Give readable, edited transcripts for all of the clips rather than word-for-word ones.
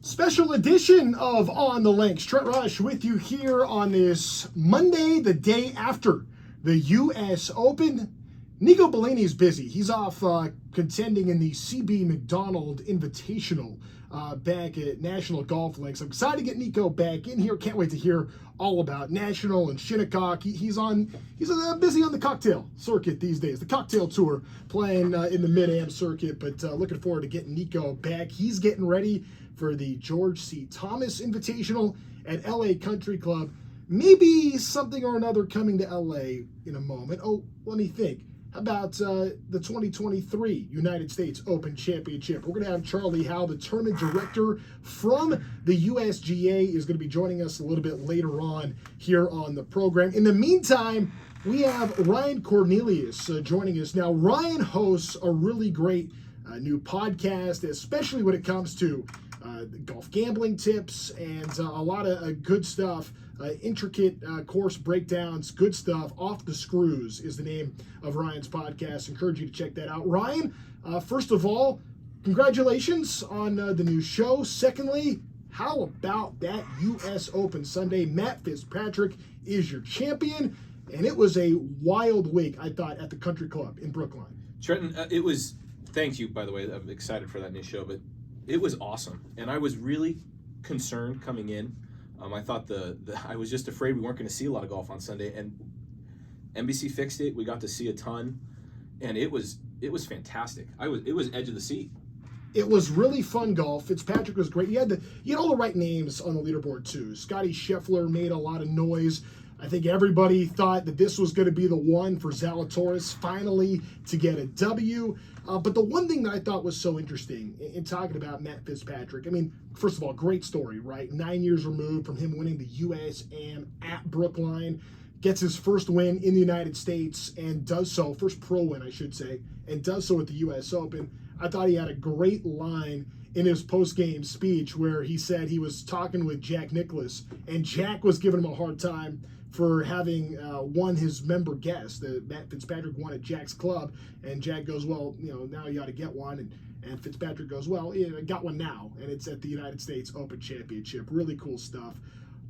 Special edition of On the Links. Trent Rush with you here on this Monday, the day after the U.S. Open. Nico Bellini's busy. He's off contending in the CB McDonald Invitational back at National Golf Links. I'm excited to get Nico back in here. Can't wait to hear all about National and Shinnecock. He's busy on the cocktail circuit these days. The cocktail tour playing in the Mid-Am circuit, but looking forward to getting Nico back. He's getting ready for the George C. Thomas Invitational at LA Country Club. Maybe something or another coming to LA in a moment. Oh, let me think. How about the 2023 United States Open Championship? We're going to have Charlie Howe, the tournament director from the USGA, is going to be joining us a little bit later on here on the program. In the meantime, we have Ryan Cornelius joining us. Now, Ryan hosts a really great new podcast, especially when it comes to golf gambling tips and a lot of good stuff. Intricate course breakdowns, good stuff. Off the Screws is the name of Ryan's podcast. Encourage you to check that out. Ryan, first of all, congratulations on the new show. Secondly, how about that U.S. Open Sunday? Matt Fitzpatrick is your champion, and it was a wild week, I thought, at the Country Club in Brookline. Trenton, it was, thank you, by the way. I'm excited for that new show, but it was awesome. And I was really concerned coming in. I thought I was just afraid we weren't going to see a lot of golf on Sunday, and NBC fixed it. We got to see a ton, and it was fantastic. It was edge of the seat. It was really fun golf. Fitzpatrick was great. You had all the right names on the leaderboard too. Scotty Scheffler made a lot of noise. I think everybody thought that this was going to be the one for Zalatoris finally to get a W. But the one thing that I thought was so interesting in talking about Matt Fitzpatrick, I mean, first of all, great story, right? 9 years removed from him winning the USAM at Brookline, gets his first win in the United States and does so, first pro win, I should say, and does so at the U.S. Open. I thought he had a great line in his post-game speech where he said he was talking with Jack Nicklaus, and Jack was giving him a hard time for having won his member guest. Matt Fitzpatrick won at Jack's club, and Jack goes, well, now you ought to get one. And Fitzpatrick goes, well, yeah, I got one now, and it's at the United States Open Championship. Really cool stuff.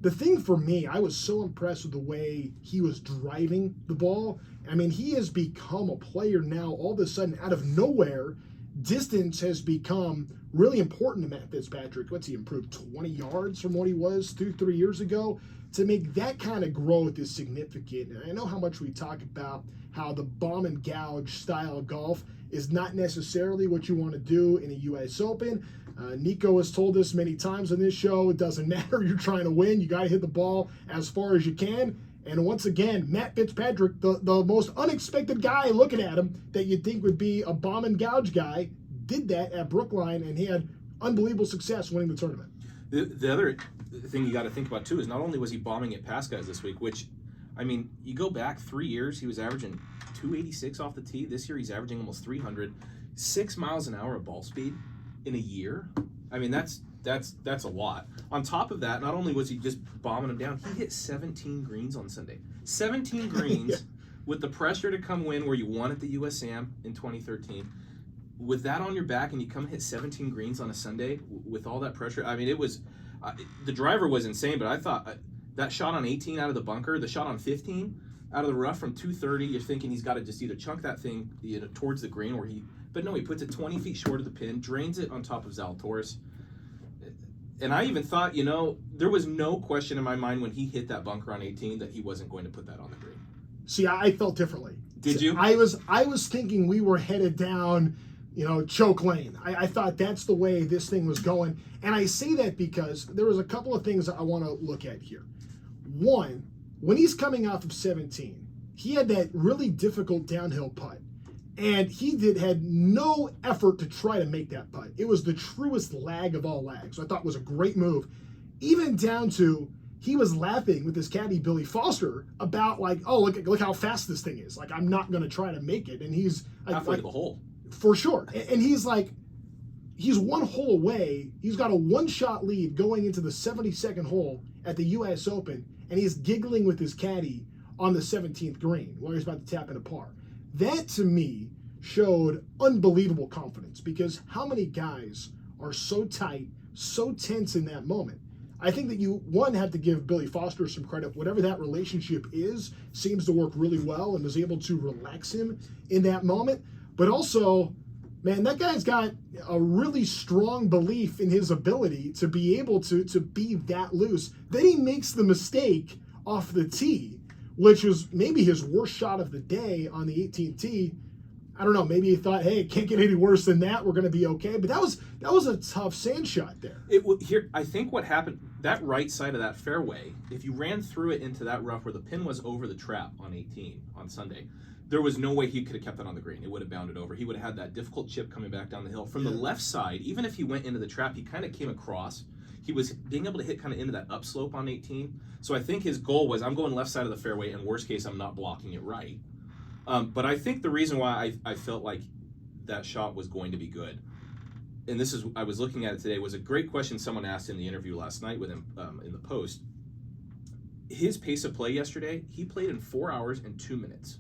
The thing for me, I was so impressed with the way he was driving the ball. I mean, he has become a player now, all of a sudden, out of nowhere. Distance has become really important to Matt Fitzpatrick. What's he improved 20 yards from what he was 2-3 years ago? To make that kind of growth is significant. And I know how much we talk about how the bomb and gouge style of golf is not necessarily what you want to do in a U.S. Open. Nico has told us many times on this show, it doesn't matter, you're trying to win. You got to hit the ball as far as you can. And once again, Matt Fitzpatrick, the most unexpected guy looking at him that you'd think would be a bomb and gouge guy, did that at Brookline, and he had unbelievable success winning the tournament. The other thing you got to think about, too, is not only was he bombing at past guys this week, which, I mean, you go back 3 years, he was averaging 286 off the tee. This year he's averaging almost 300. 6 miles an hour of ball speed in a year. I mean, that's a lot. On top of that, not only was he just bombing them down, he hit 17 greens on Sunday. 17 greens yeah. With the pressure to come win where you won at the USAM in 2013. With that on your back and you come and hit 17 greens on a Sunday with all that pressure, I mean, it was the driver was insane, but I thought that shot on 18 out of the bunker, the shot on 15 out of the rough from 230, you're thinking he's got to just either chunk that thing towards the green but no, he puts it 20 feet short of the pin, drains it on top of Zalatoris. And I even thought, there was no question in my mind when he hit that bunker on 18 that he wasn't going to put that on the green. See, I felt differently. Did you? I was thinking we were headed down choke lane. I thought that's the way this thing was going. And I say that because there was a couple of things I want to look at here. One, when he's coming off of 17, he had that really difficult downhill putt. And he had no effort to try to make that putt. It was the truest lag of all lags. So I thought it was a great move. Even down to, he was laughing with his caddy, Billy Foster, about oh, look how fast this thing is. I'm not going to try to make it. And he's halfway to the hole. For sure. And he's he's one hole away. He's got a one-shot lead going into the 72nd hole at the U.S. Open, and he's giggling with his caddy on the 17th green while he's about to tap into par. That, to me, showed unbelievable confidence, because how many guys are so tight, so tense in that moment. I think that you, one, have to give Billy Foster some credit. Whatever that relationship is, seems to work really well and was able to relax him in that moment. But also, man, that guy's got a really strong belief in his ability to be able to be that loose. Then he makes the mistake off the tee, which was maybe his worst shot of the day on the 18th tee. I don't know, maybe he thought, hey, it can't get any worse than that. We're going to be okay. But that was a tough sand shot there. I think what happened, that right side of that fairway, if you ran through it into that rough where the pin was over the trap on 18 on Sunday, there was no way he could have kept that on the green. It would have bounded over. He would have had that difficult chip coming back down the hill. From the left side, even if he went into the trap, he kind of came across. He was being able to hit kind of into that upslope on 18. So I think his goal was, I'm going left side of the fairway, and worst case, I'm not blocking it right. But I think the reason why I felt like that shot was going to be good, and this is, I was looking at it today, was a great question someone asked in the interview last night with him in the post. His pace of play yesterday, he played in 4 hours and 2 minutes.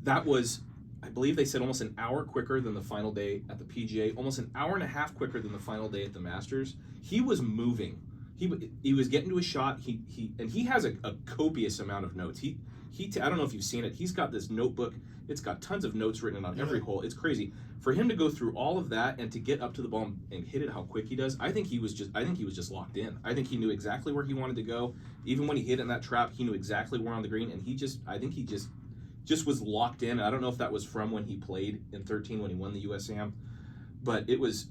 That was, I believe they said, almost an hour quicker than the final day at the PGA, almost an hour and a half quicker than the final day at the Masters. He was moving. He was getting to his shot. He has a copious amount of notes. I don't know if you've seen it. He's got this notebook. It's got tons of notes written on every hole. It's crazy. For him to go through all of that and to get up to the ball and hit it how quick he does, I think he was just locked in. I think he knew exactly where he wanted to go. Even when he hit in that trap, he knew exactly where on the green, and I think he just was locked in. I don't know if that was from when he played in 13 when he won the USAM, but it was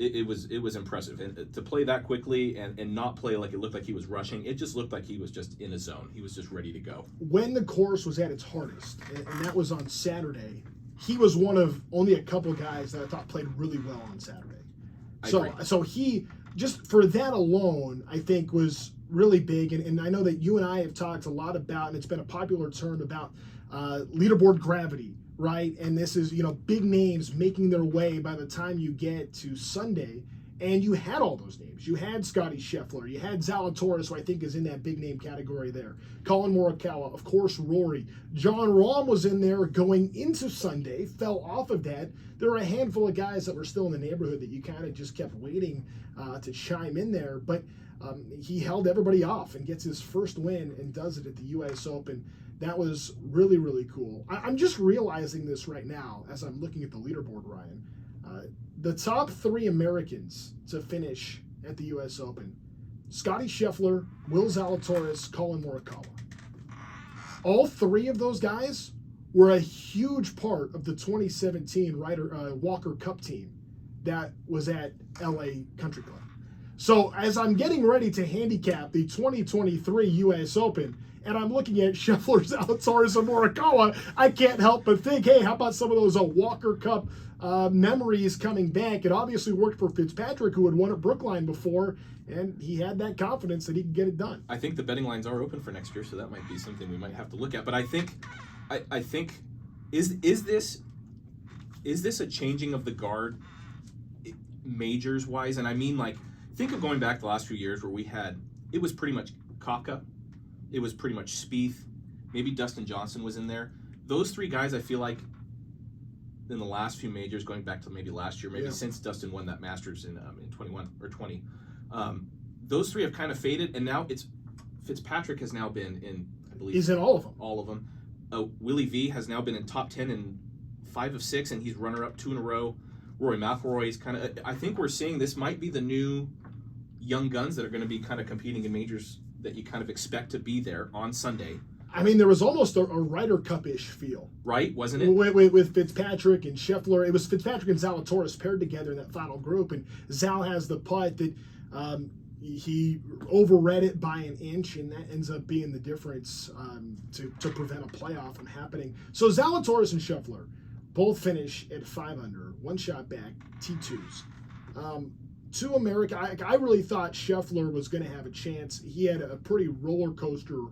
impressive. And to play that quickly and not play like it looked like he was rushing, it just looked like he was just in a zone. He was just ready to go. When the course was at its hardest, and that was on Saturday, he was one of only a couple guys that I thought played really well on Saturday. So he, just for that alone, I think was really big. And I know that you and I have talked a lot about, and it's been a popular term about leaderboard gravity, right? And this is, big names making their way by the time you get to Sunday. And you had all those names. You had Scotty Scheffler. You had Zalatoris, who I think is in that big name category there. Colin Morikawa, of course, Rory. Jon Rahm was in there going into Sunday, fell off of that. There were a handful of guys that were still in the neighborhood that you kind of just kept waiting to chime in there. But he held everybody off and gets his first win and does it at the US Open. That was really, really cool. I'm just realizing this right now as I'm looking at the leaderboard, Ryan. The top 3 Americans to finish at the U.S. Open: Scotty Scheffler, Will Zalatoris, Colin Morikawa. All 3 of those guys were a huge part of the 2017 Walker Cup team that was at LA Country Club. So as I'm getting ready to handicap the 2023 U.S. Open, and I'm looking at Scheffler, Zalatoris, and Morikawa, I can't help but think, hey, how about some of those Walker Cup memories coming back? It obviously worked for Fitzpatrick, who had won at Brookline before, and he had that confidence that he could get it done. I think the betting lines are open for next year, so that might be something we might have to look at. But I think is this a changing of the guard majors wise? And I mean, like, think of going back the last few years where it was pretty much Koepka. It was pretty much Spieth. Maybe Dustin Johnson was in there. Those 3 guys, I feel like, in the last few majors, going back to maybe last year, maybe since Dustin won that Masters in 21 or 20, those 3 have kind of faded, and now it's Fitzpatrick has now been in, I believe, he's in all of them. All of them. Willie V has now been in top 10 in 5 of 6, and he's runner-up 2 in a row. Rory McIlroy's kind of. I think we're seeing this might be the new young guns that are going to be kind of competing in majors that you kind of expect to be there on Sunday. I mean, there was almost a Ryder Cup-ish feel. Right, wasn't it? With Fitzpatrick and Scheffler. It was Fitzpatrick and Zalatoris paired together in that final group, and Zal has the putt that he overread it by an inch, and that ends up being the difference to prevent a playoff from happening. So Zalatoris and Scheffler both finish at 5 under, 1 shot back, T2s. To America, I really thought Scheffler was going to have a chance. He had a pretty roller coaster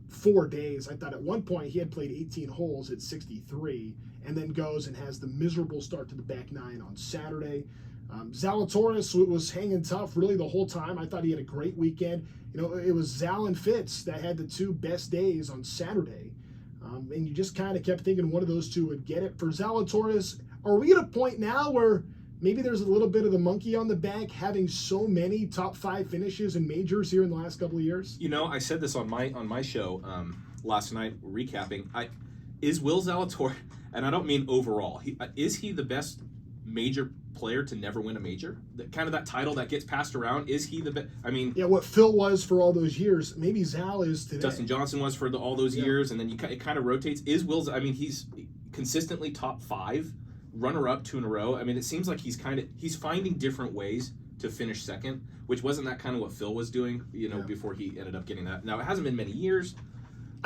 4 days. I thought at one point he had played 18 holes at 63 and then goes and has the miserable start to the back 9 on Saturday. Zalatoris was hanging tough really the whole time. I thought he had a great weekend. It was Zal and Fitz that had the 2 best days on Saturday. And you just kind of kept thinking one of those 2 would get it. For Zalatoris, are we at a point now where maybe there's a little bit of the monkey on the back having so many top 5 finishes in majors here in the last couple of years? I said this on my show last night, recapping. Is Will Zalator, and I don't mean overall, is he the best major player to never win a major? Kind of that title that gets passed around. Is he the best? I mean, yeah, what Phil was for all those years, maybe Zal is today. Dustin Johnson was for all those years, and then it kind of rotates. Is Will's? I mean, he's consistently top 5, runner-up 2 in a row. I mean, it seems like he's finding different ways to finish second, which wasn't that kind of what Phil was doing, before he ended up getting that. Now, it hasn't been many years.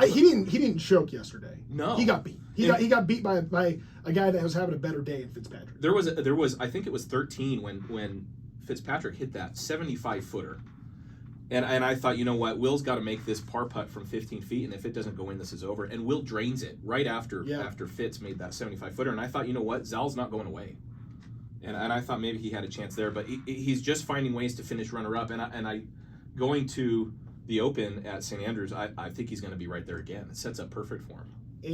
He didn't choke yesterday. No, he got beat. He got beat by a guy that was having a better day in Fitzpatrick. There was I think it was 13 when Fitzpatrick hit that 75-footer, and I thought, you know what, Will's got to make this par putt from 15 feet, and if it doesn't go in, this is over. And Will drains it right after Fitz made that 75-footer, and I thought, you know what, Zal's not going away, and I thought maybe he had a chance there, but he's just finding ways to finish runner-up, and I going to the Open at St. Andrews, I think he's going to be right there again. It sets up perfect for him.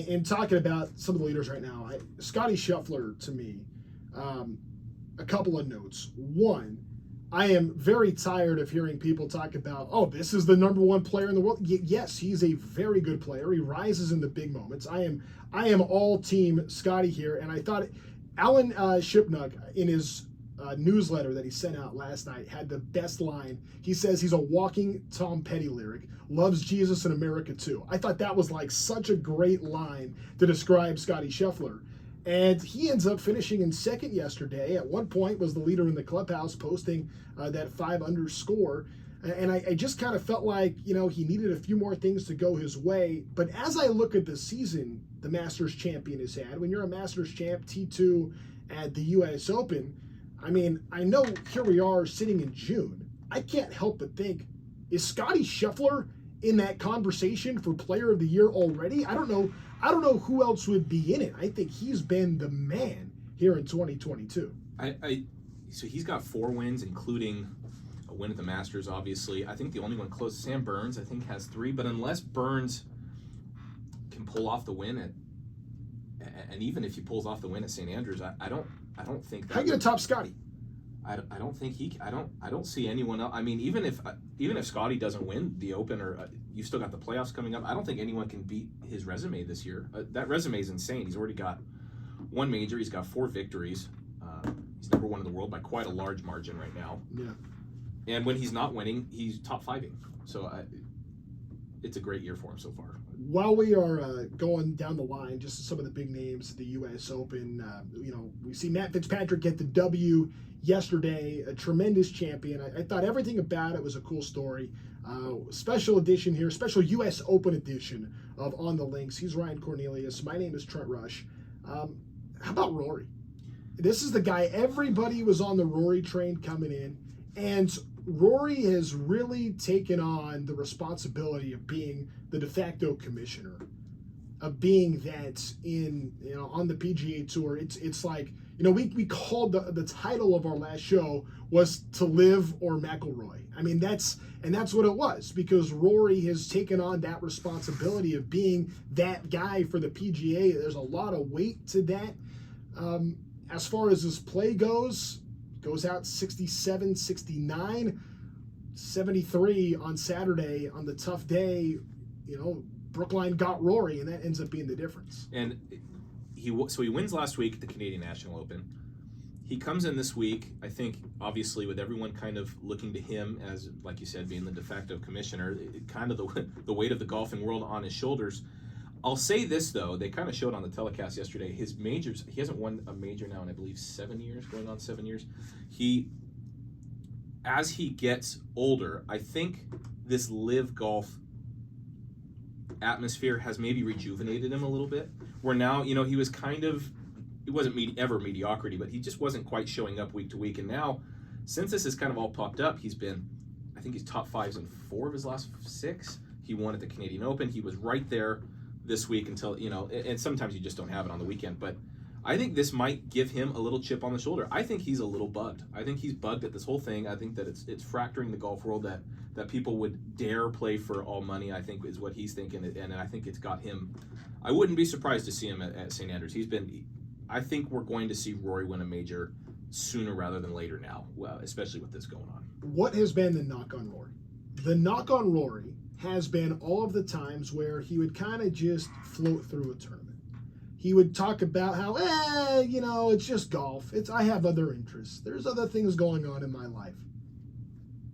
And talking about some of the leaders right now, Scotty Scheffler, to me, a couple of notes. One, I am very tired of hearing people talk about, oh, this is the number 1 player in the world. Yes, he's a very good player. He rises in the big moments. I am all team Scotty here, and I thought Alan Shipnuck, in his newsletter that he sent out last night, had the best line. He says he's a walking Tom Petty lyric, loves Jesus in America too. I thought that was like such a great line to describe Scotty Scheffler. And he ends up finishing in second yesterday. At one point was the leader in the clubhouse, posting that 5 under score. And I just kind of felt like, he needed a few more things to go his way. But as I look at the season the Masters champion has had, when you're a Masters champ, T2 at the US Open, I mean, I know here we are sitting in June. I can't help but think, is Scotty Scheffler in that conversation for Player of the Year already? I don't know who else would be in it. I think he's been the man here in 2022. So he's got 4 wins, including a win at the Masters, obviously. I think the only one close, Sam Burns, I think, has 3. But unless Burns can pull off the win and even if he pulls off the win at St. Andrews, I don't think that. How are you gonna top Scotty? I don't think I don't see anyone else. I mean, even if Scotty doesn't win the Open, or you've still got the playoffs coming up, I don't think anyone can beat his resume this year. That resume is insane. He's already got 1 major. He's got 4 victories. He's number 1 in the world by quite a large margin right now. Yeah. And when he's not winning, he's top 5ing. So it's a great year for him so far. While we are going down the line, just some of the big names at the U.S. Open, we see Matt Fitzpatrick get the W yesterday, a tremendous champion. I thought everything about it was a cool story. Special edition here, special U.S. Open edition of On the Links. He's Ryan Cornelius. My name is Trent Rush. How about Rory? This is the guy, everybody was on the Rory train coming in, and Rory has really taken on the responsibility of being the de facto commissioner, of being that on the PGA Tour. It's like, we called the title of our last show was To Live or McIlroy. I mean, that's what it was, because Rory has taken on that responsibility of being that guy for the PGA. There's a lot of weight to that. As far as his play goes out 67, 69, 73 on Saturday on the tough day. Brookline got Rory, and that ends up being the difference. And he wins last week at the Canadian National Open. He comes in this week, I think, obviously, with everyone kind of looking to him as, like you said, being the de facto commissioner, kind of the weight of the golfing world on his shoulders. I'll say this, though. They kind of showed on the telecast yesterday, his majors, he hasn't won a major now in, I believe, 7 years, going on 7 years. As he gets older, I think this live golf atmosphere has maybe rejuvenated him a little bit, where now, he was kind of, it wasn't ever mediocrity, but he just wasn't quite showing up week to week. And now, since this has kind of all popped up, he's top 5s in 4 of his last 6. He won at the Canadian Open. He was right there this week until, and sometimes you just don't have it on the weekend, but I think this might give him a little chip on the shoulder. I think he's a little bugged. I think he's bugged at this whole thing. I think that it's fracturing the golf world, that people would dare play for all money, I think is what he's thinking, and I think it's got him. I wouldn't be surprised to see him at St. Andrews. I think we're going to see Rory win a major sooner rather than later now, well, especially with this going on. What has been the knock on Rory? The knock on Rory has been all of the times where he would kind of just float through a tournament. He would talk about how, it's just golf. I have other interests. There's other things going on in my life.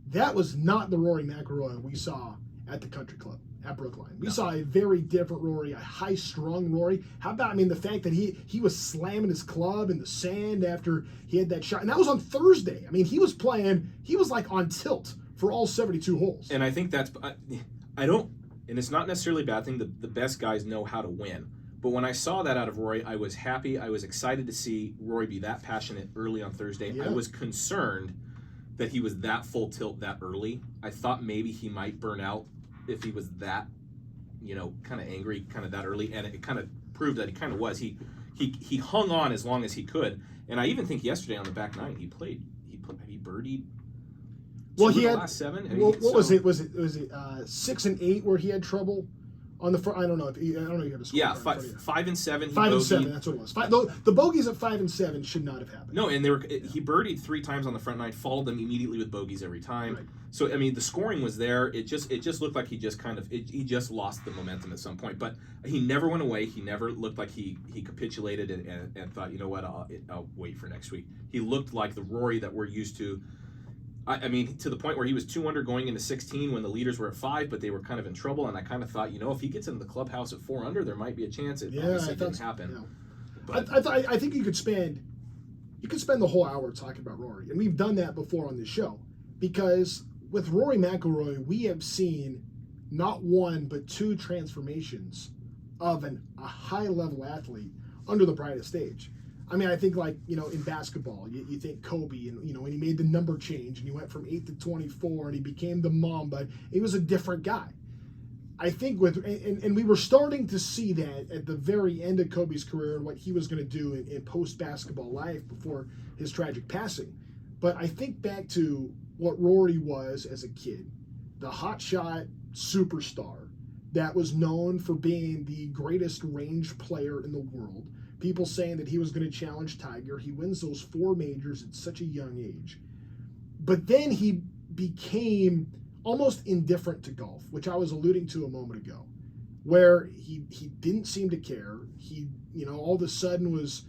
That was not the Rory McIlroy we saw at the country club at Brookline. We saw a very different Rory, a high-strung Rory. How about, the fact that he was slamming his club in the sand after he had that shot. And that was on Thursday. He was like on tilt for all 72 holes. And I think and it's not necessarily a bad thing. The best guys know how to win. But when I saw that out of Rory, I was happy. I was excited to see Rory be that passionate early on Thursday. Yeah. I was concerned that he was that full tilt that early. I thought maybe he might burn out if he was that, kind of angry, kind of that early. And it kind of proved that he kind of was. He hung on as long as he could. And I even think yesterday on the back nine, he birdied. Well, he had last seven. What was it? Was it 6 and 8 where he had trouble on the front? I don't know. If you have a score. Yeah, 5 and 7. 5 and 7. That's what it was. The bogeys at 5 and 7 should not have happened. No, and he birdied 3 times on the front nine, followed them immediately with bogeys every time. Right. So the scoring was there. It just looked like he just lost the momentum at some point. But he never went away. He never looked like he capitulated and thought, you know what, I'll wait for next week. He looked like the Rory that we're used to. To the point where he was 2 under going into 16 when the leaders were at 5, but they were kind of in trouble. And I kind of thought, if he gets into the clubhouse at 4 under, there might be a chance. It obviously didn't happen. Yeah. But I think you could spend the whole hour talking about Rory, and we've done that before on this show, because with Rory McIlroy, we have seen not one but 2 transformations of a high-level athlete under the brightest stage. I think in basketball, you think Kobe, and when he made the number change and he went from 8 to 24 and he became the Mamba, he was a different guy. I think and we were starting to see that at the very end of Kobe's career and what he was going to do in post-basketball life before his tragic passing. But I think back to what Rory was as a kid, the hotshot superstar that was known for being the greatest range player in the world. People saying that he was going to challenge Tiger. He wins those 4 majors at such a young age. But then he became almost indifferent to golf, which I was alluding to a moment ago, where he didn't seem to care. He, all of a sudden was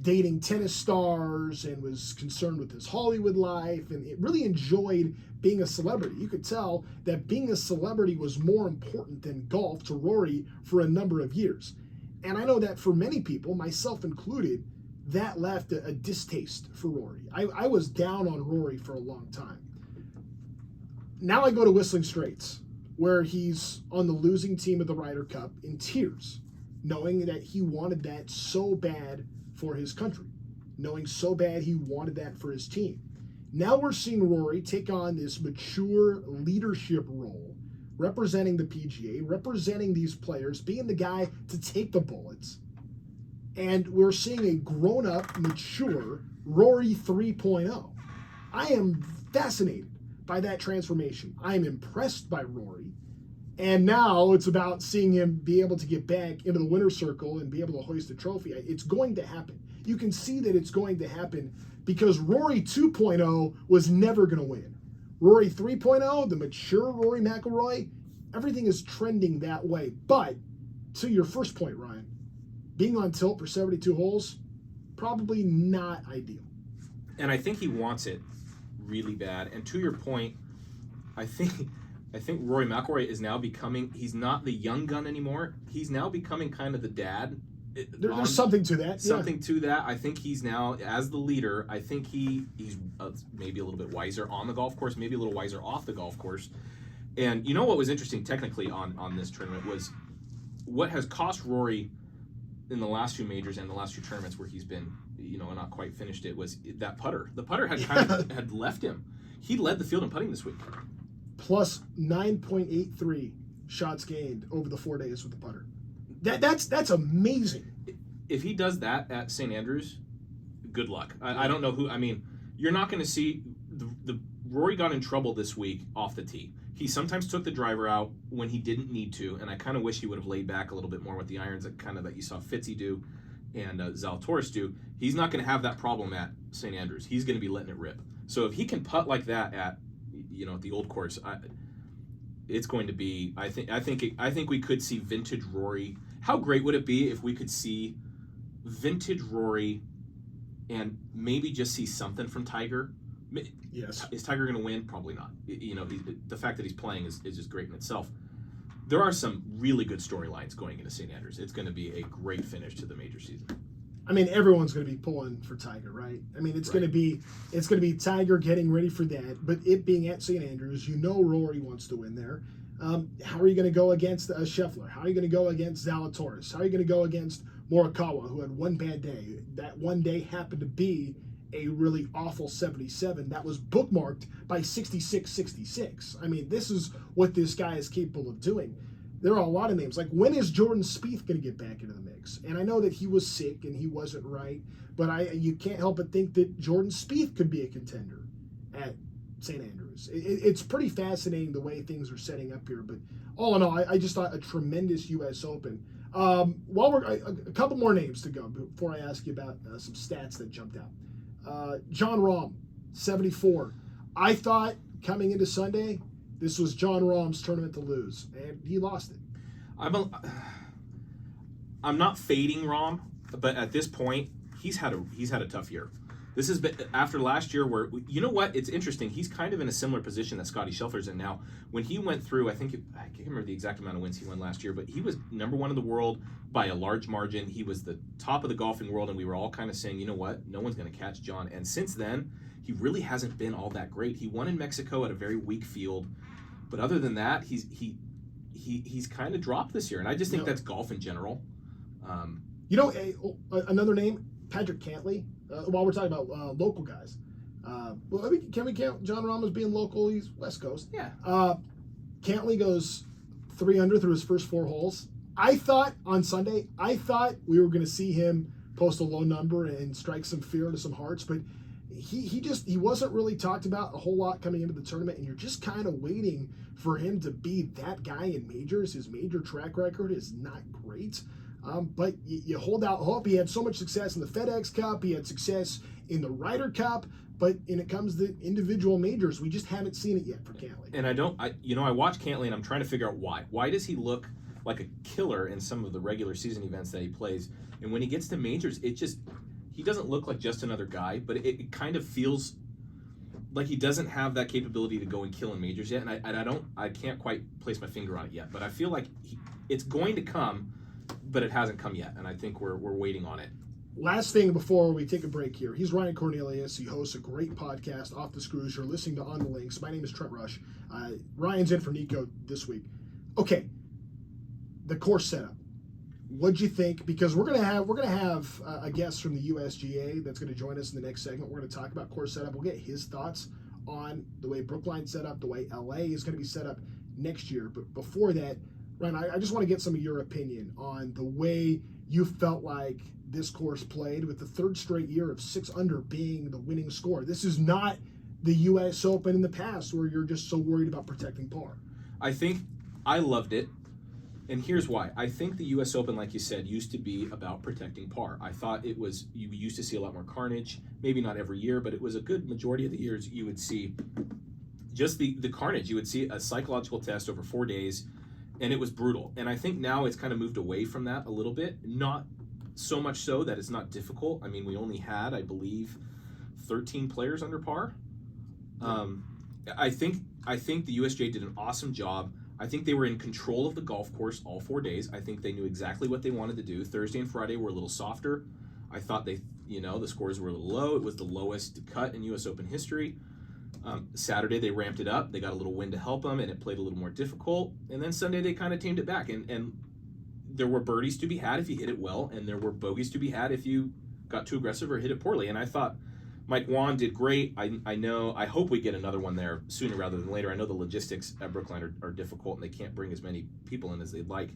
dating tennis stars and was concerned with his Hollywood life, and it really enjoyed being a celebrity. You could tell that being a celebrity was more important than golf to Rory for a number of years. And I know that for many people, myself included, that left a distaste for Rory. I was down on Rory for a long time. Now I go to Whistling Straits, where he's on the losing team of the Ryder Cup in tears, knowing that he wanted that so bad for his country, knowing so bad he wanted that for his team. Now we're seeing Rory take on this mature leadership role, representing the PGA, representing these players, being the guy to take the bullets. And we're seeing a grown-up, mature Rory 3.0. I am fascinated by that transformation. I am impressed by Rory. And now it's about seeing him be able to get back into the winner's circle and be able to hoist a trophy. It's going to happen. You can see that it's going to happen because Rory 2.0 was never going to win. Rory 3.0, the mature Rory McIlroy, everything is trending that way. But to your first point, Ryan, being on tilt for 72 holes, probably not ideal. And I think he wants it really bad. And to your point, I think Rory McIlroy is now becoming, he's not the young gun anymore. He's now becoming kind of the dad. There's something to that. Something to that. I think he's now, as the leader, I think he's maybe a little bit wiser on the golf course, maybe a little wiser off the golf course. And you know what was interesting technically on this tournament was what has cost Rory in the last 2 majors and the last 2 tournaments where he's been, not quite finished it, was that putter. The putter had kind of had left him. He led the field in putting this week. Plus 9.83 shots gained over the 4 days with the putter. That's amazing. If he does that at St. Andrews, good luck. I don't know who. You're not going to see the Rory got in trouble this week off the tee. He sometimes took the driver out when he didn't need to, and I kind of wish he would have laid back a little bit more with the irons that you saw Fitzy do. and Zalatoris do, he's not going to have that problem at St. Andrews. He's going to be letting it rip. So if he can putt like that at the old course, it's going to be. I think we could see vintage Rory. How great would it be if we could see vintage Rory, and maybe just see something from Tiger? Yes. Is Tiger going to win? Probably not. The fact that he's playing is just great in itself. There are some really good storylines going into St. Andrews. It's going to be a great finish to the major season. I mean, everyone's going to be pulling for Tiger, right? I mean, it's going to be Tiger getting ready for that. But it being at St. Andrews, Rory wants to win there. How are you going to go against Scheffler? How are you going to go against Zalatoris? How are you going to go against Morikawa, who had one bad day? That one day happened to be a really awful 77 that was bookmarked by 66-66. I mean, this is what this guy is capable of doing. There are a lot of names. Like, when is Jordan Spieth going to get back into the mix? And I know that he was sick and he wasn't right, but you can't help but think that Jordan Spieth could be a contender at St. Andrews. It's pretty fascinating the way things are setting up here. But all in all, I just thought a tremendous U.S. Open. While we're a couple more names to go before I ask you about some stats that jumped out. Jon Rahm, 74. I thought coming into Sunday, this was Jon Rahm's tournament to lose, and he lost it. I'm not fading Rahm, but at this point, he's had a tough year. This has been after last year where, you know what, it's interesting. He's kind of in a similar position that Scottie Scheffler's in now. When he went through, I can't remember the exact amount of wins he won last year, but he was number one in the world by a large margin. He was the top of the golfing world, and we were all kind of saying, you know what, no one's going to catch John. And since then, he really hasn't been all that great. He won in Mexico at a very weak field, but other than that, he's kind of dropped this year, and I just think that's golf in general. Another name, Patrick Cantlay. While we're talking about local guys, can we count Jon Rahm as being local? He's West Coast. Yeah. Cantlay goes 3 under through his first 4 holes. I thought on Sunday, we were going to see him post a low number and strike some fear into some hearts, but he wasn't really talked about a whole lot coming into the tournament, and you're just kind of waiting for him to be that guy in majors. His major track record is not great. But you hold out hope. He had so much success in the FedEx Cup. He had success in the Ryder Cup. But when it comes to individual majors, we just haven't seen it yet for Cantlay. And I watch Cantlay and I'm trying to figure out why. Why does he look like a killer in some of the regular season events that he plays? And when he gets to majors, he doesn't look like just another guy, but it kind of feels like he doesn't have that capability to go and kill in majors yet. And I can't quite place my finger on it yet. But I feel like it's going to come, but it hasn't come yet, and I think we're waiting on it. Last thing before we take a break here. He's Ryan Cornelius. He hosts a great podcast, Off the Screws. You're listening to On the Links. My name is Trent Rush. Ryan's in for Nico this week. Okay, the course setup. What'd you think? Because we're gonna have a guest from the USGA that's going to join us in the next segment. We're going to talk about course setup. We'll get his thoughts on the way Brookline's set up, the way LA is going to be set up next year. But before that, Ryan, I just want to get some of your opinion on the way you felt like this course played with the 3rd straight year of 6 under being the winning score. This is not the U.S. Open in the past where you're just so worried about protecting par. I think I loved it, and here's why. I think the U.S. Open, like you said, used to be about protecting par. I thought you used to see a lot more carnage, maybe not every year, but it was a good majority of the years you would see just the carnage. You would see a psychological test over 4 days, and it was brutal. And I think now it's kind of moved away from that a little bit. Not so much so that it's not difficult. I mean, we only had, I believe, 13 players under par. I think the USGA did an awesome job. I think they were in control of the golf course all 4 days. I think they knew exactly what they wanted to do. Thursday and Friday were a little softer. I thought the scores were a little low. It was the lowest cut in U.S. Open history. Saturday they ramped it up. They got a little wind to help them, and it played a little more difficult. And then Sunday they kind of tamed it back. And there were birdies to be had if you hit it well, and there were bogeys to be had if you got too aggressive or hit it poorly. And I thought Mike Wan did great. I hope we get another one there sooner rather than later. I know the logistics at Brookline are difficult, and they can't bring as many people in as they'd like.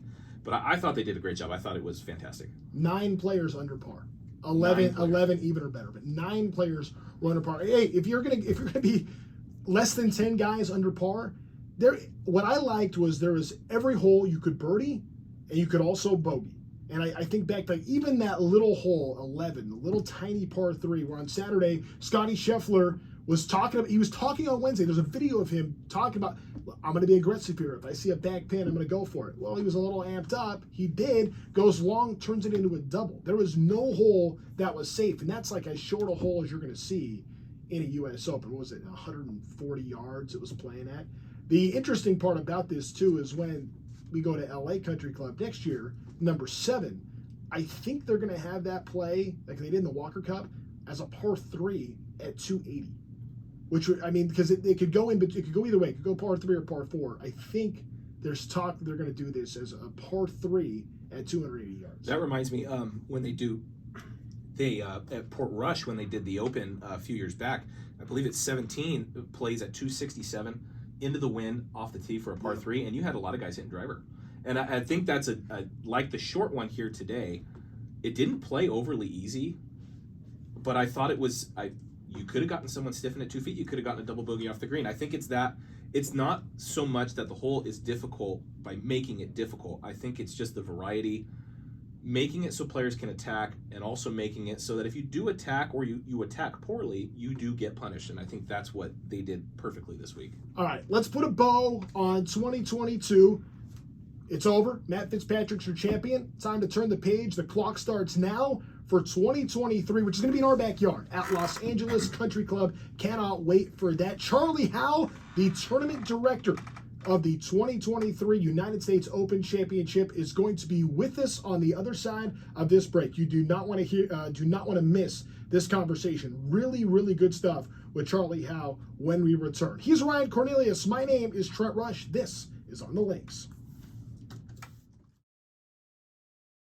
But I thought they did a great job. I thought it was fantastic. 9 players under par. 11 even or better, but 9 players were under par. Hey, if you're gonna be less than 10 guys under par, what I liked was there was every hole you could birdie, and you could also bogey. And I think back, like even that little hole, 11, the little tiny par 3, where on Saturday, Scotty Scheffler was talking about, he was talking on Wednesday. There's a video of him talking about, I'm going to be aggressive here. If I see a back pin, I'm going to go for it. Well, he was a little amped up. He did, goes long, turns it into a double. There was no hole that was safe. And that's like as short a hole as you're going to see in a U.S. Open. What was it, 140 yards it was playing at? The interesting part about this, too, is when we go to LA Country Club next year, number 7, I think they're going to have that play, like they did in the Walker Cup, as a par 3 at 280. Which would, I mean, because it could go in, but it could go either way. It could go par 3 or par 4. I think there's talk that they're going to do this as a par 3 at 280 yards. That reminds me, when they at Port Rush, when they did the Open a few years back, I believe it's 17 plays at 267 into the wind off the tee for a par 3, and you had a lot of guys hitting driver. And I think that's a like the short one here today. It didn't play overly easy, but I thought it was. You could have gotten someone stiffing at 2 feet. You could have gotten a double bogey off the green. I think it's not so much that the hole is difficult by making it difficult. I think it's just the variety, making it so players can attack, and also making it so that if you do attack or you attack poorly, you do get punished. And I think that's what they did perfectly this week. All right, let's put a bow on 2022. It's over. Matt Fitzpatrick's your champion. Time to turn the page. The clock starts now for 2023, which is going to be in our backyard at Los Angeles Country Club. Cannot wait for that. Charlie Howe, the tournament director of the 2023 United States Open Championship, is going to be with us on the other side of this break. You do not want to miss this conversation. Really, really good stuff with Charlie Howe when we return. He's Ryan Cornelius. My name is Trent Rush. This is On the Links.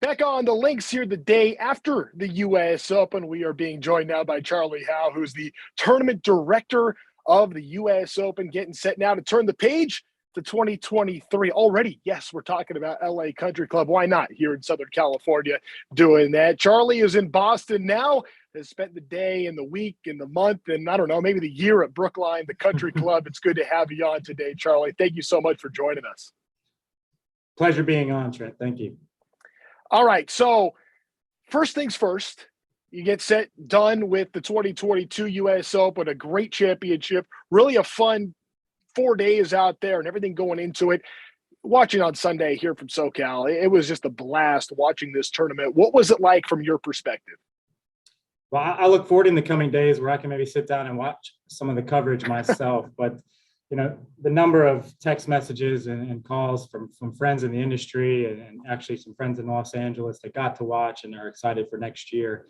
Back on the Links here the day after the U.S. Open. We are being joined now by Charlie Howe, who's the tournament director of the U.S. Open, getting set now to turn the page to 2023. Already, yes, we're talking about LA Country Club. Why not here in Southern California doing that? Charlie is in Boston now, has spent the day and the week and the month and I don't know, maybe the year at Brookline, the country club. It's good to have you on today, Charlie. Thank you so much for joining us. Pleasure being on, Trent. Thank you. All right, so first things first, you get set done with the 2022 U.S. Open, a great championship, really a fun 4 days out there and everything going into it. Watching on Sunday here from SoCal, it was just a blast watching this tournament. What was it like from your perspective? Well, I look forward in the coming days where I can maybe sit down and watch some of the coverage myself, but you know, the number of text messages and calls from friends in the industry and actually some friends in Los Angeles that got to watch and are excited for next year.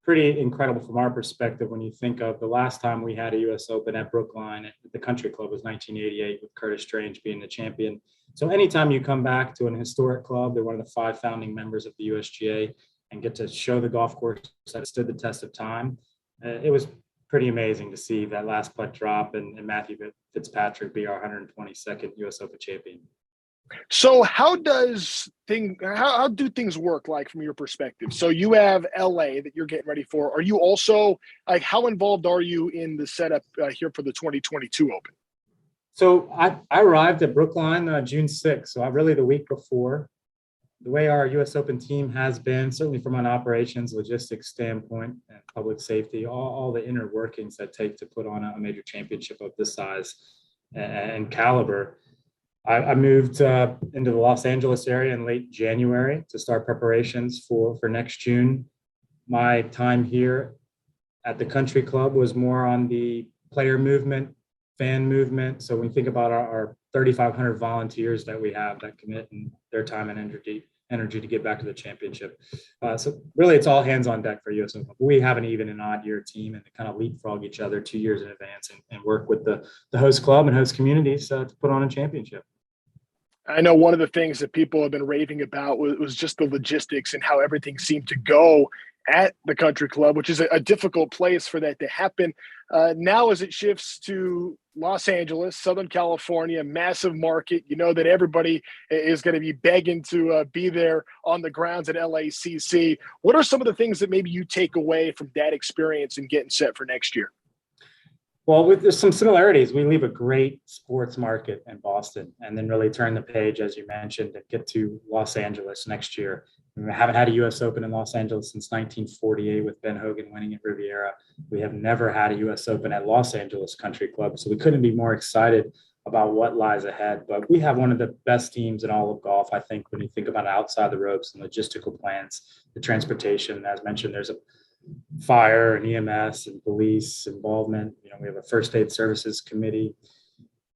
Pretty incredible from our perspective when you think of the last time we had a U.S. Open at Brookline at the Country Club was 1988 with Curtis Strange being the champion. So anytime you come back to an historic club, they're one of the 5 founding members of the USGA and get to show the golf course that stood the test of time. It was pretty amazing to see that last putt drop and Matthew Fitzpatrick be our 122nd U.S. Open champion. So how do things work, like from your perspective? So you have LA that you're getting ready for. Are you also like, how involved are you in the setup here for the 2022 Open? So I arrived at Brookline June 6th. So really the week before. The way our U.S. Open team has been, certainly from an operations, logistics standpoint, and public safety, all the inner workings that take to put on a major championship of this size and caliber. I moved into the Los Angeles area in late January to start preparations for next June. My time here at the Country Club was more on the player movement, fan movement. So when you think about our 3,500 volunteers that we have that commit and their time and energy to get back to the championship. So really it's all hands on deck for US Open. We have an odd year team and to kind of leapfrog each other 2 years in advance and work with the host club and host communities to put on a championship. I know one of the things that people have been raving about was just the logistics and how everything seemed to go at the Country Club, which is a difficult place for that to happen. Now as it shifts to Los Angeles, Southern California, massive market, you know that everybody is going to be begging to be there on the grounds at LACC. What are some of the things that maybe you take away from that experience and getting set for next year? Well, there's some similarities. We leave a great sports market in Boston and then really turn the page, as you mentioned, and get to Los Angeles next year. We haven't had a U.S. Open in Los Angeles since 1948 with Ben Hogan winning at Riviera. We have never had a U.S. Open at Los Angeles Country Club, so we couldn't be more excited about what lies ahead. But we have one of the best teams in all of golf, I think, when you think about outside the ropes and logistical plans, the transportation. As mentioned, there's a fire and EMS and police involvement. We have a first aid services committee.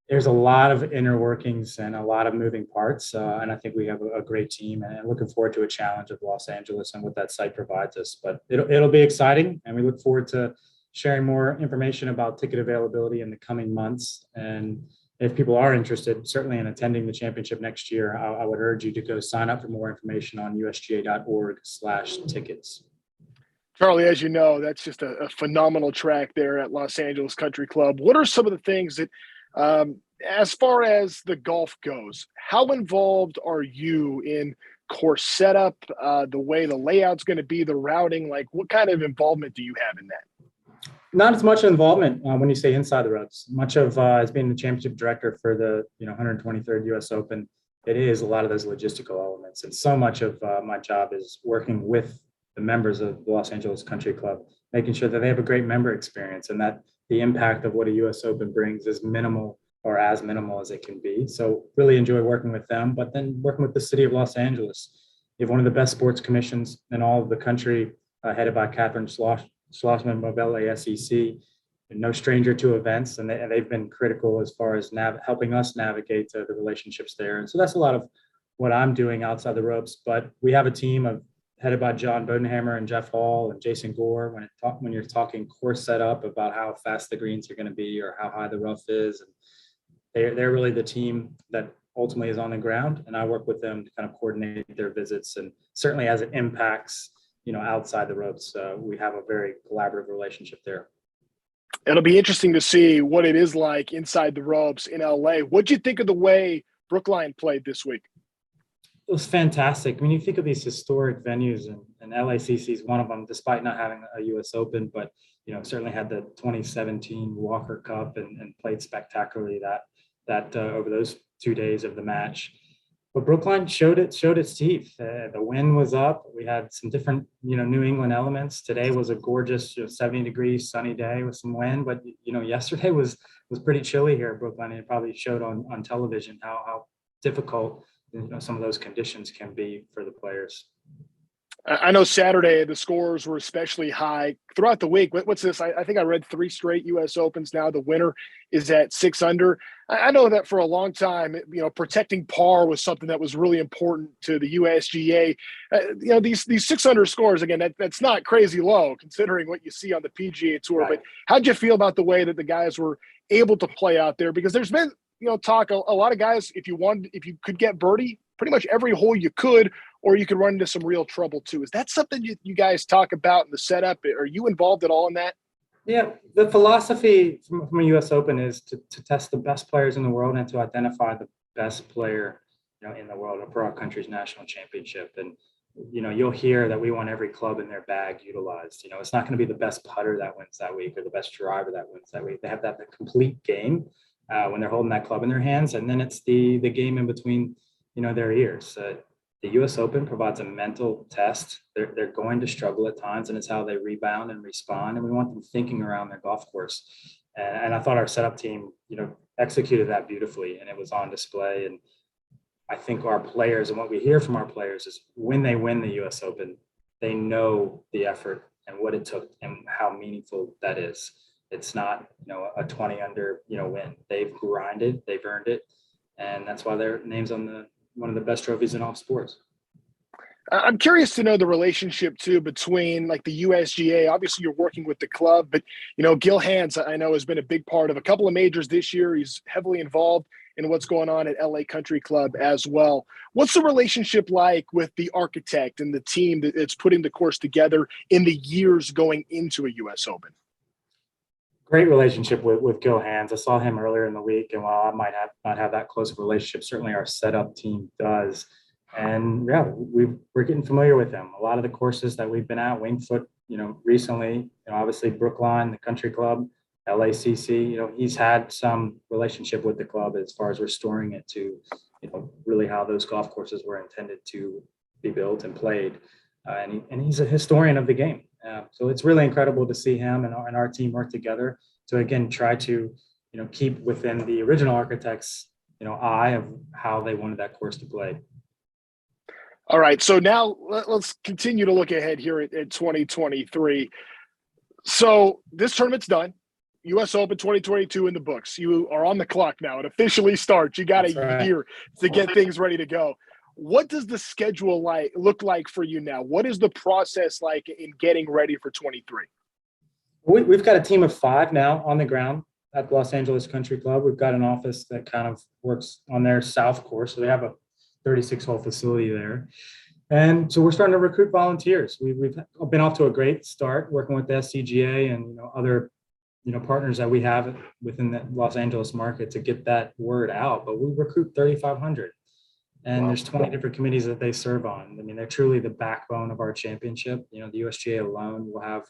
There's a lot of inner workings and a lot of moving parts. And I think we have a great team, and I'm looking forward to a challenge of Los Angeles and what that site provides us. But it'll be exciting, and we look forward to sharing more information about ticket availability in the coming months. And if people are interested, certainly in attending the championship next year, I would urge you to go sign up for more information on usga.org/tickets. Charlie, as you know, that's just a phenomenal track there at Los Angeles Country Club. What are some of the things that, as far as the golf goes, how involved are you in course setup, the way the layout's going to be, the routing? Like, what kind of involvement do you have in that? Not as much involvement when you say inside the ropes. Much of as being the championship director for the 123rd U.S. Open, it is a lot of those logistical elements, and so much of my job is working with the members of the Los Angeles Country Club, making sure that they have a great member experience and that the impact of what a U.S. Open brings is minimal or as minimal as it can be. So really enjoy working with them, but then working with the city of Los Angeles. You have one of the best sports commissions in all of the country, headed by Catherine Schlossman of LASEC, and no stranger to events, and they've been critical as far as helping us navigate the relationships there. And so that's a lot of what I'm doing outside the ropes, but we have a team headed by John Bodenhammer and Jeff Hall and Jason Gore when you're talking course setup about how fast the greens are going to be or how high the rough is. And they're really the team that ultimately is on the ground, and I work with them to kind of coordinate their visits. And certainly as it impacts, outside the ropes, we have a very collaborative relationship there. It'll be interesting to see what it is like inside the ropes in LA. What'd you think of the way Brookline played this week? It was fantastic. I mean, you think of these historic venues, and LACC is one of them, despite not having a U.S. Open, but certainly had the 2017 Walker Cup and played spectacularly that over those 2 days of the match. But Brookline showed its teeth. The wind was up. We had some different New England elements. Today was a gorgeous 70 degrees sunny day with some wind, but yesterday was pretty chilly here in Brookline, and it probably showed on television how difficult some of those conditions can be for the players. I know Saturday the scores were especially high throughout the week. What's this? I think I read 3 straight U.S. Opens now. The winner is at 6 under. I know that for a long time, protecting par was something that was really important to the USGA. These 6 under scores, again, that's not crazy low considering what you see on the PGA Tour. Right. But how'd you feel about the way that the guys were able to play out there? Because there's been talk, a lot of guys, if you could get birdie pretty much every hole you could, or you could run into some real trouble too. Is that something you guys talk about in the setup? Are you involved at all in that? Yeah, the philosophy from a U.S. Open is to test the best players in the world and to identify the best player in the world for our country's national championship. And you'll hear that we want every club in their bag utilized. It's not going to be the best putter that wins that week or the best driver that wins that week. They have the complete game when they're holding that club in their hands, and then it's the game in between their ears. The U.S. Open provides a mental test. They're going to struggle at times, and it's how they rebound and respond. And we want them thinking around their golf course. And I thought our setup team, executed that beautifully, and it was on display. And I think our players, and what we hear from our players, is when they win the U.S. Open, they know the effort and what it took and how meaningful that is. It's not, a 20 under, win. They've grinded, they've earned it, and that's why their name's on one of the best trophies in all sports. I'm curious to know the relationship too between like the USGA. Obviously, you're working with the club, but Gil Hands, I know, has been a big part of a couple of majors this year. He's heavily involved in what's going on at LA Country Club as well. What's the relationship like with the architect and the team that's putting the course together in the years going into a U.S. Open? Great relationship with Gil Hands. I saw him earlier in the week, and while I might not have that close of a relationship, certainly our setup team does. And yeah, we're getting familiar with him. A lot of the courses that we've been at, Wingfoot, recently, obviously Brookline, the Country Club, LACC, he's had some relationship with the club as far as restoring it to, really how those golf courses were intended to be built and played. And he's a historian of the game. So it's really incredible to see him and our team work together to, again, try to, keep within the original architects, eye of how they wanted that course to play. All right, so now let's continue to look ahead here at 2023. So this tournament's done. U.S. Open 2022 in the books. You are on the clock now. It officially starts. You got a year to get things ready to go. What does the schedule look like for you now? What is the process like in getting ready for 23? We've got a team of 5 now on the ground at Los Angeles Country Club. We've got an office that kind of works on their south course. So they have a 36-hole facility there. And so we're starting to recruit volunteers. We've been off to a great start working with the SCGA and other partners that we have within the Los Angeles market to get that word out. But we recruit 3,500. And there's 20 different committees that they serve on. I mean, they're truly the backbone of our championship. The USGA alone will have,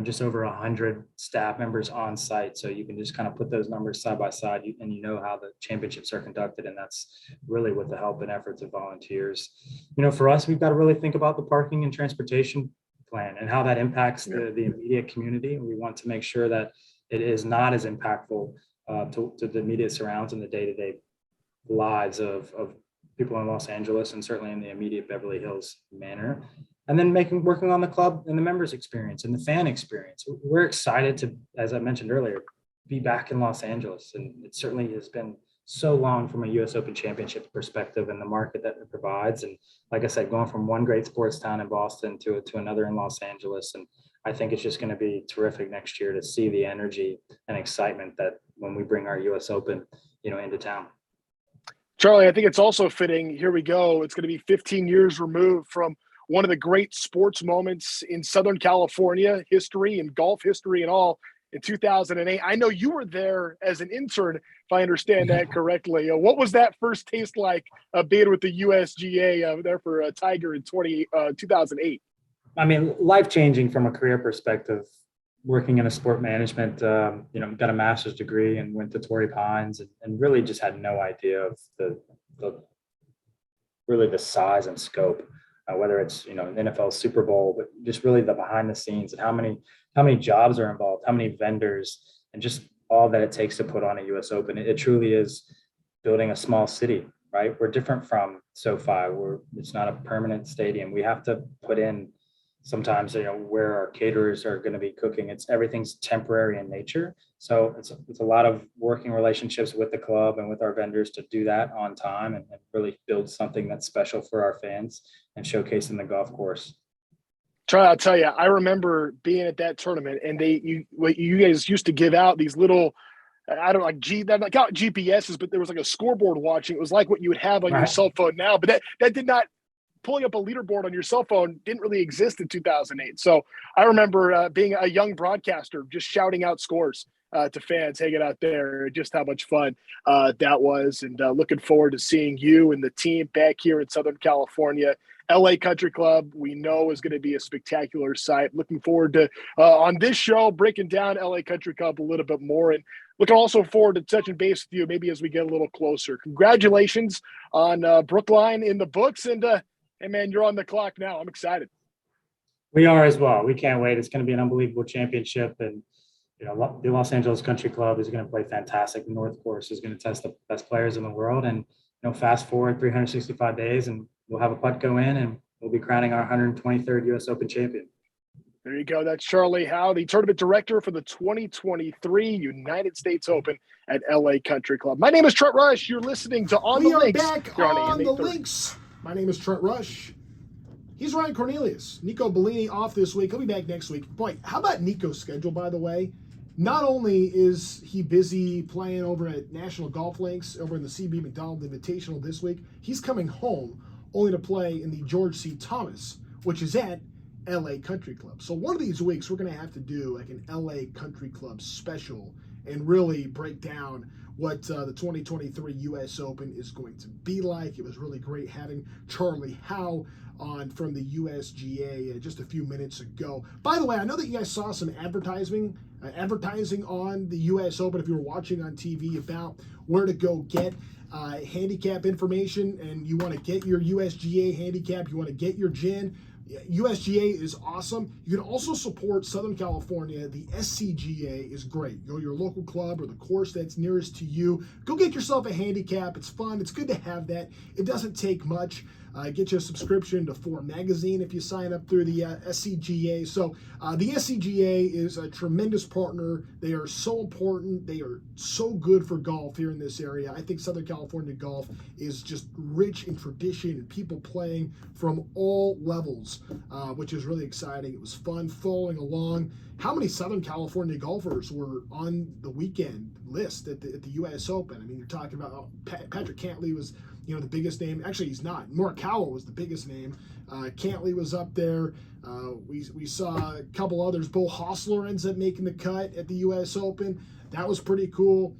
just over 100 staff members on site. So you can just kind of put those numbers side by side and how the championships are conducted. And that's really with the help and efforts of volunteers. For us, we've got to really think about the parking and transportation plan and how that impacts the immediate community. We want to make sure that it is not as impactful to the immediate surrounds and the day-to-day lives of people in Los Angeles and certainly in the immediate Beverly Hills manner. And then working on the club and the members experience and the fan experience. We're excited to, as I mentioned earlier, be back in Los Angeles. And it certainly has been so long from a US Open Championship perspective and the market that it provides. And like I said, going from one great sports town in Boston to another in Los Angeles. And I think it's just going to be terrific next year to see the energy and excitement that when we bring our US Open, into town. Charlie, I think it's also fitting. Here we go. It's going to be 15 years removed from one of the great sports moments in Southern California history and golf history and all in 2008. I know you were there as an intern, if I understand that correctly. What was that first taste like being with the USGA there for Tiger in 2008? I mean, life-changing from a career perspective, working in a sport management, got a master's degree and went to Torrey Pines and really just had no idea of the size and scope. Whether it's an NFL Super Bowl, but just really the behind the scenes and how many jobs are involved, how many vendors, and just all that it takes to put on a U.S. Open. It truly is building a small city, right? We're different from SoFi. It's not a permanent stadium. We have to put in sometimes where our caterers are going to be cooking. Everything's temporary in nature. So it's a lot of working relationships with the club and with our vendors to do that on time and really build something that's special for our fans and showcasing the golf course. Charlie, I'll tell you, I remember being at that tournament and you guys used to give out these little, I don't know, they're like not GPSs, but there was like a scoreboard watching. It was like what you would have on your cell phone now, but that did not. Pulling up a leaderboard on your cell phone didn't really exist in 2008. So I remember being a young broadcaster, just shouting out scores to fans hanging out there, just how much fun that was. And looking forward to seeing you and the team back here in Southern California. LA Country Club, we know, is going to be a spectacular sight. Looking forward to, on this show, breaking down LA Country Club a little bit more. And looking also forward to touching base with you maybe as we get a little closer. Congratulations on Brookline in the books. And, hey, man, you're on the clock now. I'm excited. We are as well. We can't wait. It's going to be an unbelievable championship. And, the Los Angeles Country Club is going to play fantastic. The North Course is going to test the best players in the world. And, fast forward 365 days and we'll have a putt go in and we'll be crowning our 123rd U.S. Open champion. There you go. That's Charlie Howe, the tournament director for the 2023 United States Open at LA Country Club. My name is Trent Rush. You're listening to On the Links. We are back on the Links. My name is Trent Rush. He's Ryan Cornelius. Nico Bellini off this week. He'll be back next week. Boy, how about Nico's schedule, by the way? Not only is he busy playing over at National Golf Links over in the CB McDonald Invitational this week, he's coming home only to play in the George C. Thomas, which is at LA Country Club. So one of these weeks, we're going to have to do like an LA Country Club special and really break down what the 2023 U.S. Open is going to be like. It was really great having Charlie Howe on from the USGA just a few minutes ago. By the way, I know that you guys saw some advertising advertising on the U.S. Open, if you were watching on TV, about where to go get handicap information, and you want to get your USGA handicap, you want to get your GIN. USGA is awesome. You can also support Southern California. The SCGA is great. Go to your local club or the course that's nearest to you. Go get yourself a handicap. It's fun. It's good to have that. It doesn't take much. Get you a subscription to Four Magazine if you sign up through the SCGA. So the SCGA is a tremendous partner. They are so important. They are so good for golf here in this area. I think Southern California golf is just rich in tradition and people playing from all levels, which is really exciting. It was fun following along. How many Southern California golfers were on the weekend list at the U.S. Open? I mean, you're talking about Patrick Cantlay was, the biggest name. Actually, he's not. Morikawa was the biggest name. Cantlay was up there. We saw a couple others. Bo Hostler ends up making the cut at the U.S. Open. That was pretty cool.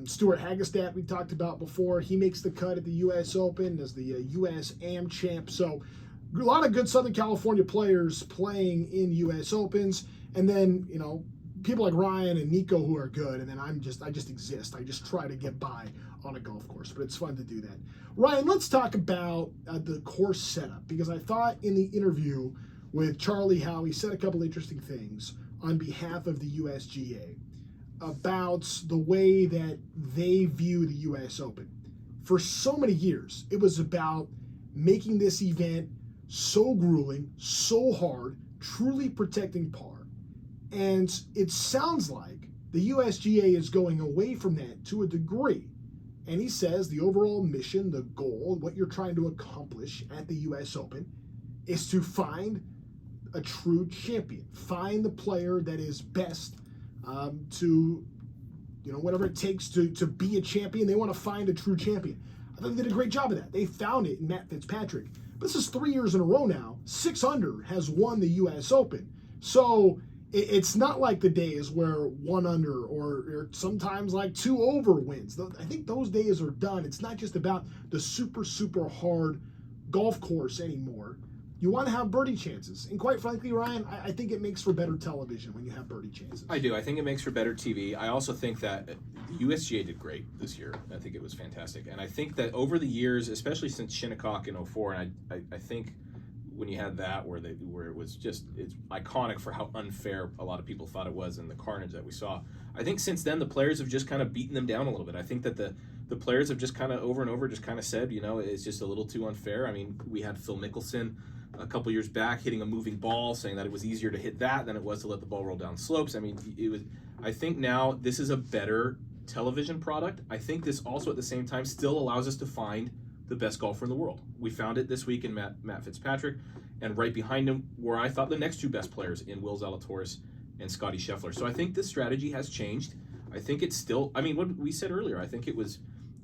Stuart Hagestad, we talked about before. He makes the cut at the U.S. Open as the U.S. Am champ. So a lot of good Southern California players playing in U.S. Opens. And then, people like Ryan and Nico who are good, and then I just exist. I just try to get by on a golf course, but it's fun to do that. Ryan, let's talk about the course setup, because I thought in the interview with Charlie Howe, he said a couple interesting things on behalf of the USGA about the way that they view the US Open. For so many years, it was about making this event so grueling, so hard, truly protecting par. And it sounds like the USGA is going away from that to a degree. And he says the overall mission, the goal, what you're trying to accomplish at the US Open is to find a true champion. Find the player that is best to, whatever it takes to be a champion. They want to find a true champion. I think they did a great job of that. They found it in Matt Fitzpatrick. But this is 3 years in a row now. 6 under has won the US Open. So it's not like the days where 1 under or sometimes like 2 over wins. I think those days are done. It's not just about the super, super hard golf course anymore. You want to have birdie chances. And quite frankly, Ryan, I think it makes for better television when you have birdie chances. I do. I think it makes for better TV. I also think that the USGA did great this year. I think it was fantastic. And I think that over the years, especially since Shinnecock in 04, and I think when you had that where it was just, it's iconic for how unfair a lot of people thought it was and the carnage that we saw. I think since then the players have just kind of beaten them down a little bit. I think that the players have just kind of over and over just kind of said, it's just a little too unfair. I mean, we had Phil Mickelson a couple years back hitting a moving ball, saying that it was easier to hit that than it was to let the ball roll down slopes. I mean, I think now this is a better television product. I think this also at the same time still allows us to find the best golfer in the world. We found it this week in Matt Fitzpatrick, and right behind him were, I thought, the next 2 best players in Will Zalatoris and Scottie Scheffler. So I think this strategy has changed. I think it's still, what we said earlier, I think it was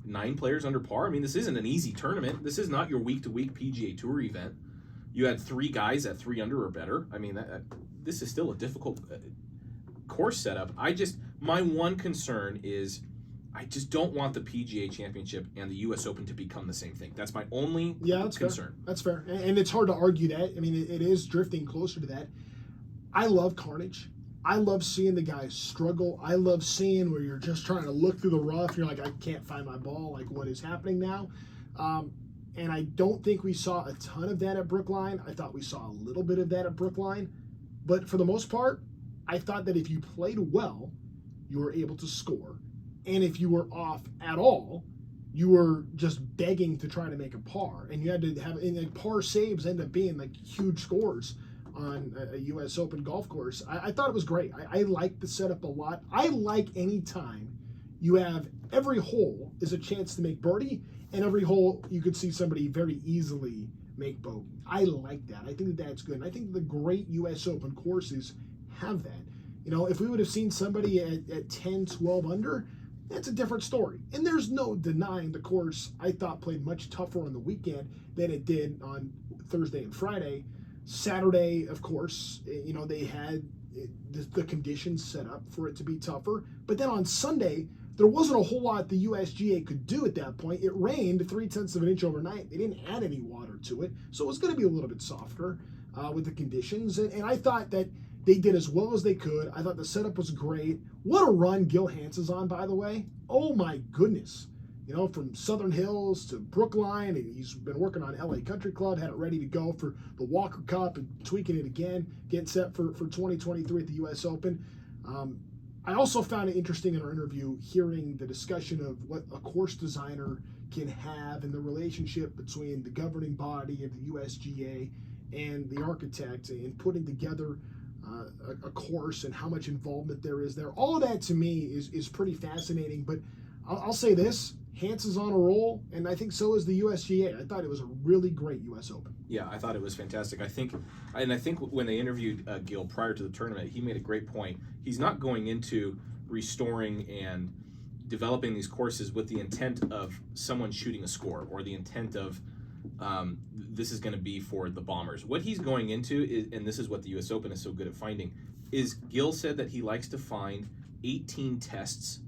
9 players under par. I mean, this isn't an easy tournament. This is not your week-to-week PGA Tour event. You had 3 guys at 3 under or better. I mean, this is still a difficult course setup. My one concern is I just don't want the PGA Championship and the U.S. Open to become the same thing. That's my only concern. Fair. That's fair. And it's hard to argue that. I mean, it is drifting closer to that. I love carnage. I love seeing the guys struggle. I love seeing where you're just trying to look through the rough. You're like, I can't find my ball. Like, what is happening now? And I don't think we saw a ton of that at Brookline. I thought we saw a little bit of that at Brookline. But for the most part, I thought that if you played well, you were able to score. And if you were off at all, you were just begging to try to make a par. And you had to have, and like par saves end up being like huge scores on a U.S. Open golf course. I thought it was great. I like the setup a lot. I like any time you have every hole is a chance to make birdie, and every hole you could see somebody very easily make bogey. I like that. I think that's good. And I think the great U.S. Open courses have that. If we would have seen somebody at 10, 12 under, that's a different story. And there's no denying the course, I thought, played much tougher on the weekend than it did on Thursday and Friday. Saturday, of course, they had the conditions set up for it to be tougher. But then on Sunday, there wasn't a whole lot the USGA could do at that point. It rained 0.3 of an inch overnight. They didn't add any water to it. So it was going to be a little bit softer with the conditions. And I thought that, They did as well as they could. I thought the setup was great. What a run Gil Hansen's on, by the way. Oh my goodness. You know, from Southern Hills to Brookline, and he's been working on LA Country Club, had it ready to go for the Walker Cup and tweaking it again, getting set for 2023 at the US Open. I also found it interesting in our interview hearing the discussion of what a course designer can have and the relationship between the governing body of the USGA and the architect in putting together a course and how much involvement there is there. All of that to me is pretty fascinating, but I'll say this, Hansen's on a roll, and I think so is the USGA. I thought it was a really great US Open. Yeah, I thought it was fantastic. I think when they interviewed Gil prior to the tournament, he made a great point. He's not going into restoring and developing these courses with the intent of someone shooting a score or the intent of this is going to be for the Bombers. What he's going into is, and this is what the US Open is so good at finding, is Gil said that he likes to find 18 tests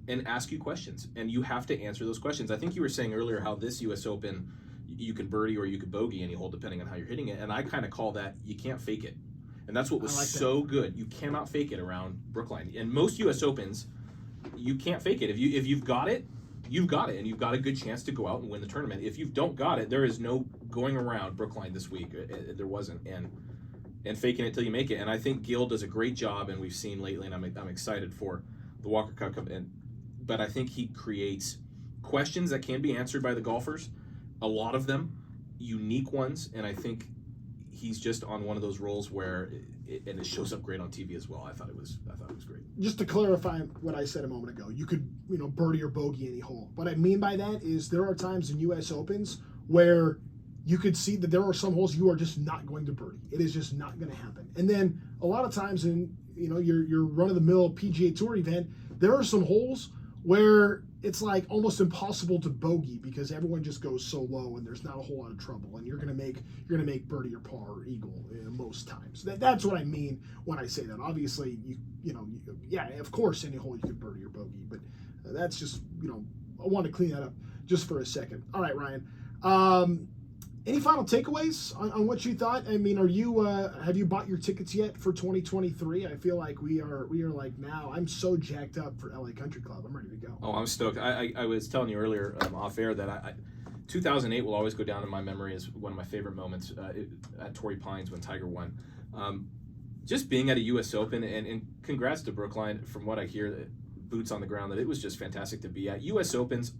and ask you questions, and you have to answer those questions. I think you were saying earlier how this US Open, you could birdie or you could bogey any hole depending on how you're hitting it, and I kind of call that you can't fake it. And that's what was so good. You cannot fake it around Brookline. And most US Opens, you can't fake it. If you've got it, you've got it, and you've got a good chance to go out and win the tournament. If you don't got it, there is no going around Brookline this week. There wasn't, and faking it till you make it. And I think Gil does a great job, and we've seen lately, and I'm excited for the Walker Cup. But I think he creates questions that can be answered by the golfers, a lot of them, unique ones, and I think he's just on one of those rolls where it shows up great on TV as well. I thought it was great. Just to clarify what I said a moment ago, you could, birdie or bogey any hole. What I mean by that is there are times in US Opens where you could see that there are some holes you are just not going to birdie. It is just not going to happen. And then a lot of times in your run-of-the-mill PGA Tour event, there are some holes where it's like almost impossible to bogey because everyone just goes so low and there's not a whole lot of trouble, and you're gonna make birdie or par or eagle most times. That's what I mean when I say that. Obviously, yeah, of course, any hole you can birdie or bogey, but that's just I want to clean that up just for a second. All right, Ryan. Any final takeaways on what you thought? I mean, have you bought your tickets yet for 2023? I feel like we are like now. I'm so jacked up for LA Country Club. I'm ready to go. Oh, I'm stoked. I was telling you earlier off air that 2008 will always go down in my memory as one of my favorite moments at Torrey Pines when Tiger won. Just being at a U.S. Open, and congrats to Brookline. From what I hear, boots on the ground, that it was just fantastic to be at. U.S. Opens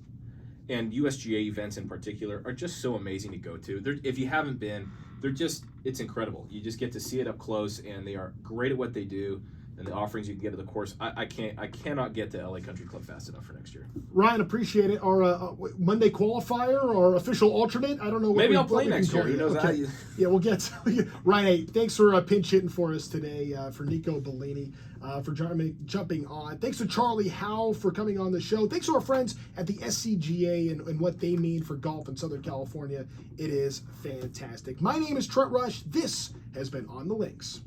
and USGA events in particular are just so amazing to go to. If you haven't been, it's incredible. You just get to see it up close, and they are great at what they do, and the offerings you can get at the course. I cannot get to LA Country Club fast enough for next year. Ryan, appreciate it. Our Monday qualifier or official alternate. I don't know. Maybe I'll play next year. Who knows? Okay. Yeah, we'll get Ryan. Hey, thanks for pinch hitting for us today. For Nico Bellini, for jumping on. Thanks to Charlie Howe for coming on the show. Thanks to our friends at the SCGA and what they mean for golf in Southern California. It is fantastic. My name is Trent Rush. This has been On the Links.